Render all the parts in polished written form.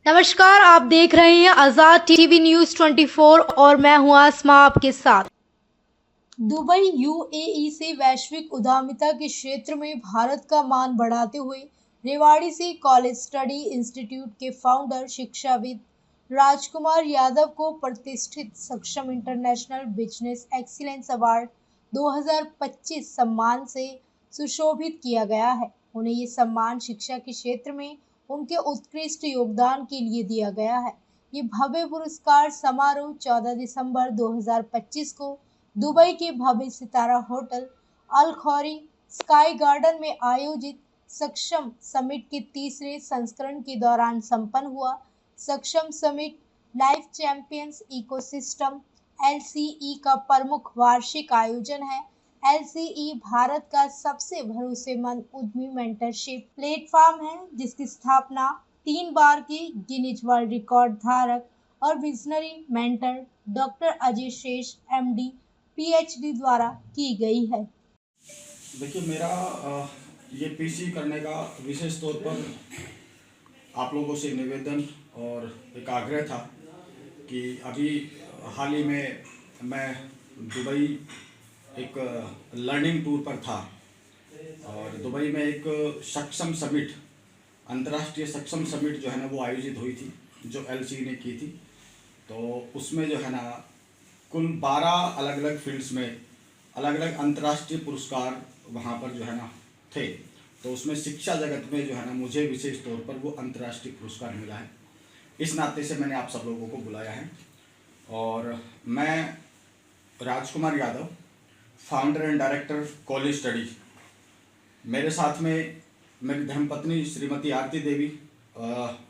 नमस्कार, आप देख रहे हैं आजाद टीवी न्यूज 24 और मैं हूं आसमा आपके साथ। दुबई यूएई से वैश्विक उद्यमिता के क्षेत्र में भारत का मान बढ़ाते हुए रेवाड़ी से कॉलेज स्टडी इंस्टीट्यूट के फाउंडर शिक्षाविद राजकुमार यादव को प्रतिष्ठित सक्षम इंटरनेशनल बिजनेस एक्सीलेंस अवार्ड 2025 सम्मान से सुशोभित किया गया है। उन्हें ये सम्मान शिक्षा के क्षेत्र में उनके उत्कृष्ट योगदान के लिए दिया गया है। ये भव्य पुरस्कार समारोह 14 दिसंबर 2025 को दुबई के भव्य सितारा होटल अल खौरी स्काई गार्डन में आयोजित सक्षम समिट के तीसरे संस्करण के दौरान संपन्न हुआ। सक्षम समिट लाइफ चैंपियंस इकोसिस्टम एलसीई का प्रमुख वार्षिक आयोजन है। एलसीई भारत का सबसे भरोसेमंद उद्यमी मेंटरशिप प्लेटफॉर्म है, जिसकी स्थापना 3 बार के गिनीज वर्ल्ड रिकॉर्ड धारक और विजनरी मेंटर डॉक्टर अजय शेष एमडी पीएचडी द्वारा की गई है। देखिए, मेरा ये पीसी करने का विशेष तौर पर आप लोगों से निवेदन और एक आग्रह था कि अभी हाल ही में मैं दुबई एक लर्निंग टूर पर था और दुबई में एक सक्षम समिट, अंतर्राष्ट्रीय सक्षम समिट जो है ना वो आयोजित हुई थी, जो एलसी ने की थी। तो उसमें जो है ना कुल 12 अलग अलग फील्ड्स में अलग अलग अंतर्राष्ट्रीय पुरस्कार वहाँ पर जो है ना थे। तो उसमें शिक्षा जगत में जो है ना मुझे विशेष तौर पर वो अंतर्राष्ट्रीय पुरस्कार मिला है। इस नाते से मैंने आप सब लोगों को बुलाया है और मैं Rajkumar Yadav, founder and director college study, मेरे साथ में मेरी धर्मपत्नी श्रीमती आरती देवी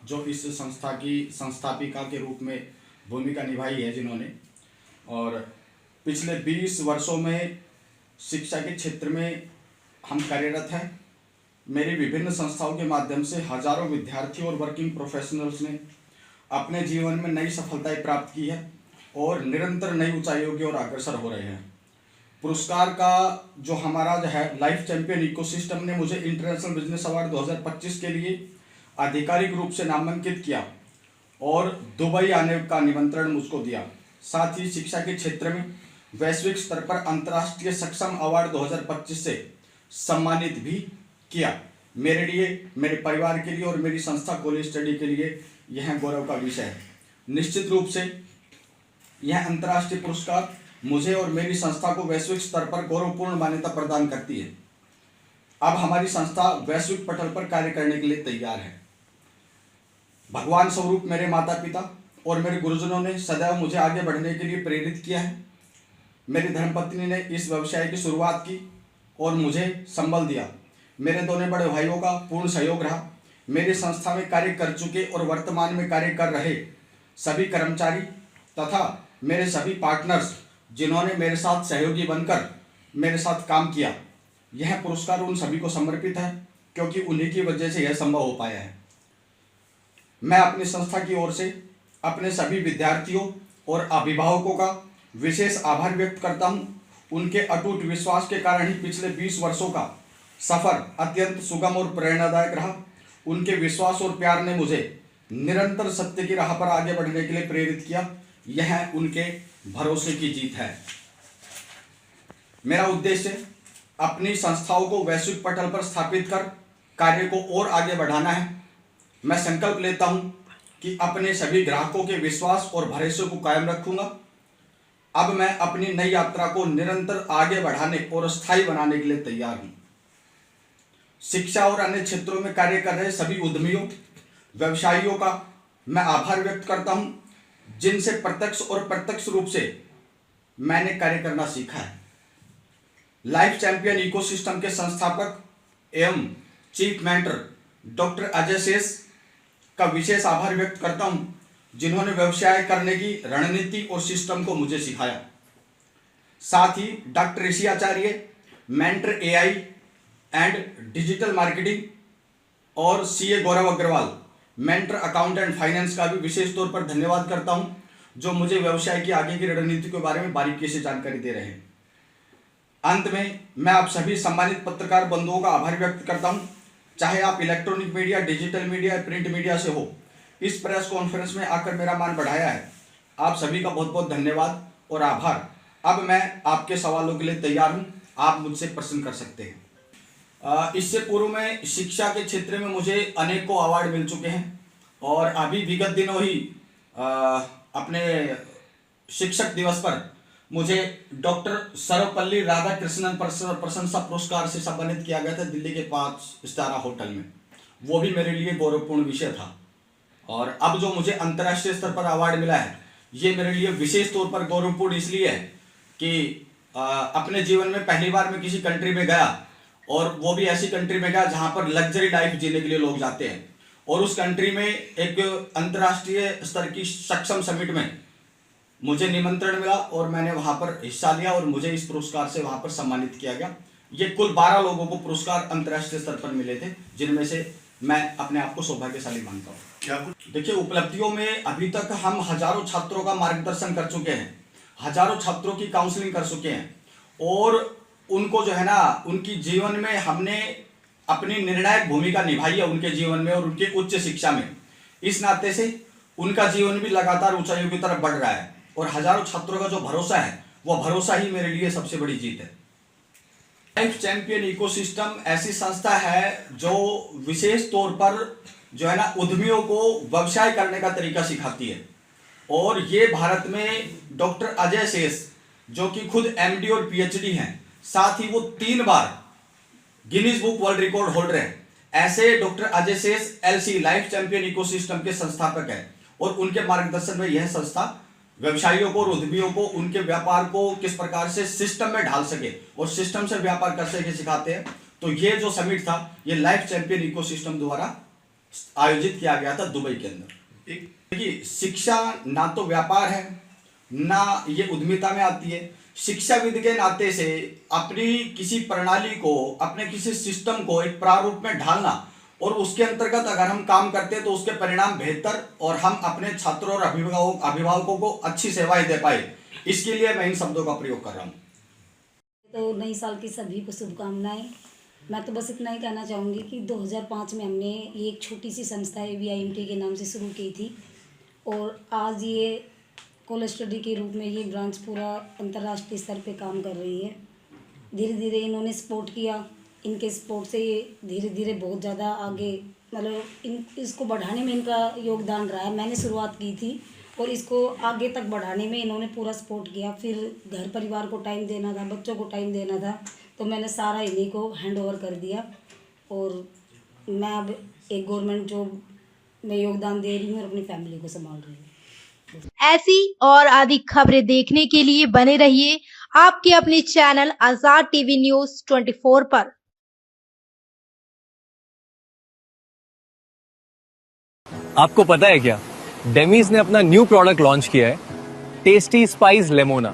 जो इस संस्था की संस्थापिका के रूप में भूमिका निभाई है जिन्होंने, और पिछले 20 वर्षों में शिक्षा के क्षेत्र में हम कार्यरत हैं। मेरी विभिन्न संस्थाओं के माध्यम से हजारों विद्यार्थियों और वर्किंग प्रोफेशनल्स ने अपने जीवन में नई सफलताएं प्राप्त की है और निरंतर नई ऊंचाइयों की ओर अग्रसर हो रहे हैं। पुरस्कार का जो हमारा जो है लाइफ चैंपियन इकोसिस्टम ने मुझे इंटरनेशनल बिजनेस अवार्ड 2025 के लिए आधिकारिक रूप से नामांकित किया और दुबई आने का निमंत्रण मुझको दिया। साथ ही शिक्षा के क्षेत्र में वैश्विक स्तर पर अंतर्राष्ट्रीय सक्षम अवार्ड 2025 से सम्मानित भी किया। मेरे लिए, मेरे परिवार के लिए और मेरी संस्था कॉलेज स्टडी के लिए यह गौरव का विषय है। निश्चित रूप से यह अंतर्राष्ट्रीय पुरस्कार मुझे और मेरी संस्था को वैश्विक स्तर पर गौरवपूर्ण मान्यता प्रदान करती है। अब हमारी संस्था वैश्विक पटल पर कार्य करने के लिए तैयार है। भगवान स्वरूप मेरे माता पिता और मेरे गुरुजनों ने सदैव मुझे आगे बढ़ने के लिए प्रेरित किया है। मेरी धर्मपत्नी ने इस व्यवसाय की शुरुआत की और मुझे संबल दिया। मेरे दोनों बड़े भाइयों का पूर्ण सहयोग रहा। मेरी संस्था में कार्य कर चुके और वर्तमान में कार्य कर रहे सभी कर्मचारी तथा मेरे सभी पार्टनर्स जिन्होंने मेरे साथ सहयोगी बनकर मेरे साथ काम किया, यह पुरस्कार उन सभी को समर्पित है क्योंकि उन्हीं की वजह से यह संभव हो पाया है। मैं अपनी संस्था की ओर से अपने सभी विद्यार्थियों और अभिभावकों का विशेष आभार व्यक्त करता हूं। उनके अटूट विश्वास के कारण ही पिछले 20 वर्षों का सफर अत्यंत सुगम और प्रेरणादायक रहा। उनके विश्वास और प्यार ने मुझे निरंतर सत्य की राह पर आगे बढ़ने के लिए प्रेरित किया। यह उनके भरोसे की जीत है। मेरा उद्देश्य अपनी संस्थाओं को वैश्विक पटल पर स्थापित कर कार्य को और आगे बढ़ाना है। मैं संकल्प लेता हूं कि अपने सभी ग्राहकों के विश्वास और भरोसे को कायम रखूंगा। अब मैं अपनी नई यात्रा को निरंतर आगे बढ़ाने और स्थायी बनाने के लिए तैयार हूं। शिक्षा और अन्य क्षेत्रों में कार्य कर रहे सभी उद्यमियों, व्यवसायियों का मैं आभार व्यक्त करता हूं, जिनसे प्रत्यक्ष और प्रत्यक्ष रूप से मैंने कार्य करना सीखा है। लाइफ चैंपियन इकोसिस्टम के संस्थापक एवं चीफ मेंटर डॉक्टर अजय शेष का विशेष आभार व्यक्त करता हूं, जिन्होंने व्यवसाय करने की रणनीति और सिस्टम को मुझे सिखाया। साथ ही doctor Rishi Acharya, mentor AI and digital marketing, और CA Gaurav Agrawal, mentor account and finance का भी विशेष तौर पर धन्यवाद करता हूं, जो मुझे व्यवसाय की आगे की रणनीति के बारे में बारीकी से जानकारी दे रहे हैं। अंत में मैं आप सभी सम्मानित पत्रकार बंधुओं का आभार व्यक्त करता हूं। चाहे आप electronic media, digital media, print media से हो, इस प्रेस कॉन्फ्रेंस में आकर मेरा मान बढ़ाया है। आप सभी का बहुत बहुत धन्यवाद और आभार। अब मैं आपके सवालों के लिए तैयार हूं, आप मुझसे प्रश्न कर सकते हैं। इससे पूर्व में शिक्षा के क्षेत्र में मुझे अनेकों अवार्ड मिल चुके हैं और अभी विगत दिनों ही अपने शिक्षक दिवस पर मुझे डॉक्टर सर्वपल्ली राधाकृष्णन प्रशंसा पुरस्कार से सम्मानित किया गया था दिल्ली के 5 स्टार होटल में। वो भी मेरे लिए गौरवपूर्ण विषय था। और अब जो मुझे अंतर्राष्ट्रीय स्तर पर अवार्ड मिला है, ये मेरे लिए विशेष तौर पर गौरवपूर्ण इसलिए है कि अपने जीवन में पहली बार मैं किसी कंट्री में गया, और वो भी ऐसी कंट्री में गया जहां पर लग्जरी लाइफ जीने के लिए लोग जाते हैं। और उस कंट्री में एक अंतर्राष्ट्रीय स्तर की सक्षम समिट में मुझे निमंत्रण मिला और मैंने वहां पर हिस्सा लिया और मुझे इस पुरस्कार से वहां पर सम्मानित किया गया। ये कुल 12 लोगों को पुरस्कार अंतर्राष्ट्रीय स्तर पर मिले थे, जिनमें से मैं अपने आप को सौभाग्यशाली मानता हूँ। क्या देखिए, उपलब्धियों में अभी तक हम हजारों छात्रों का मार्गदर्शन कर चुके हैं, हजारों छात्रों की काउंसलिंग कर चुके हैं, और उनको जो है ना, उनकी जीवन में हमने अपनी निर्णायक भूमिका निभाई है उनके जीवन में और उनकी उच्च शिक्षा में। इस नाते से उनका जीवन भी लगातार ऊंचाइयों की तरफ बढ़ रहा है और हजारों छात्रों का जो भरोसा है, वो भरोसा ही मेरे लिए सबसे बड़ी जीत है। लाइफ चैंपियन इकोसिस्टम ऐसी संस्था है जो विशेष तौर पर जो है ना, उद्यमियों को व्यवसाय करने का तरीका सिखाती है। और ये भारत में डॉक्टर अजय शेष, जो कि खुद एमडी और पीएचडी हैं, साथ ही वो 3 बार Guinness book world record holder हैं, ऐसे डॉक्टर अजय शेष एलसी लाइफ चैंपियन इकोसिस्टम के संस्थापक हैं। और उनके मार्गदर्शन में यह संस्था व्यवसायियों को और उद्यमियों को उनके व्यापार को किस प्रकार से सिस्टम में ढाल सके और सिस्टम से व्यापार कर सके सिखाते हैं। तो ये जो समिट था, ये लाइफ चैंपियन इकोसिस्टम द्वारा आयोजित किया गया था दुबई के अंदर। देखिए, शिक्षा ना तो व्यापार है, ना ये उद्यमिता में आती है। शिक्षाविद के नाते से अपनी किसी प्रणाली को, अपने किसी सिस्टम को एक प्रारूप में ढालना और उसके अंतर्गत अगर हम काम करते हैं तो उसके परिणाम बेहतर और हम अपने छात्रों और अभिभावकों को अच्छी सेवाएं दे पाए, इसके लिए मैं इन शब्दों का प्रयोग कर रहा हूँ। तो नई साल की सभी को शुभकामनाएं। मैं तो बस इतना ही कहना चाहूँगी कि 2005 में हमने ये एक छोटी सी संस्था VIMT के नाम से शुरू की थी, और आज ये कॉलेज स्टडी के रूप में ये ब्रांच पूरा अंतर्राष्ट्रीय स्तर पे काम कर रही है। धीरे धीरे इन्होंने सपोर्ट किया, इनके सपोर्ट से ये धीरे धीरे बहुत ज़्यादा आगे, मतलब इसको बढ़ाने में इनका योगदान रहा है। मैंने शुरुआत की थी और इसको आगे तक बढ़ाने में इन्होंने पूरा सपोर्ट किया। फिर घर परिवार को टाइम देना था, बच्चों को टाइम देना था, तो मैंने सारा इन्हीं को हैंड ओवर कर दिया और मैं अब एक गवर्नमेंट जॉब में योगदान दे रही हूँ और अपनी फैमिली को संभाल रही हूँ। ऐसी और अधिक खबरें देखने के लिए बने रहिए आपके अपने चैनल आजाद टीवी न्यूज 24 पर। आपको पता है क्या, डेमीज ने अपना न्यू प्रोडक्ट लॉन्च किया है, टेस्टी स्पाइस लेमोना।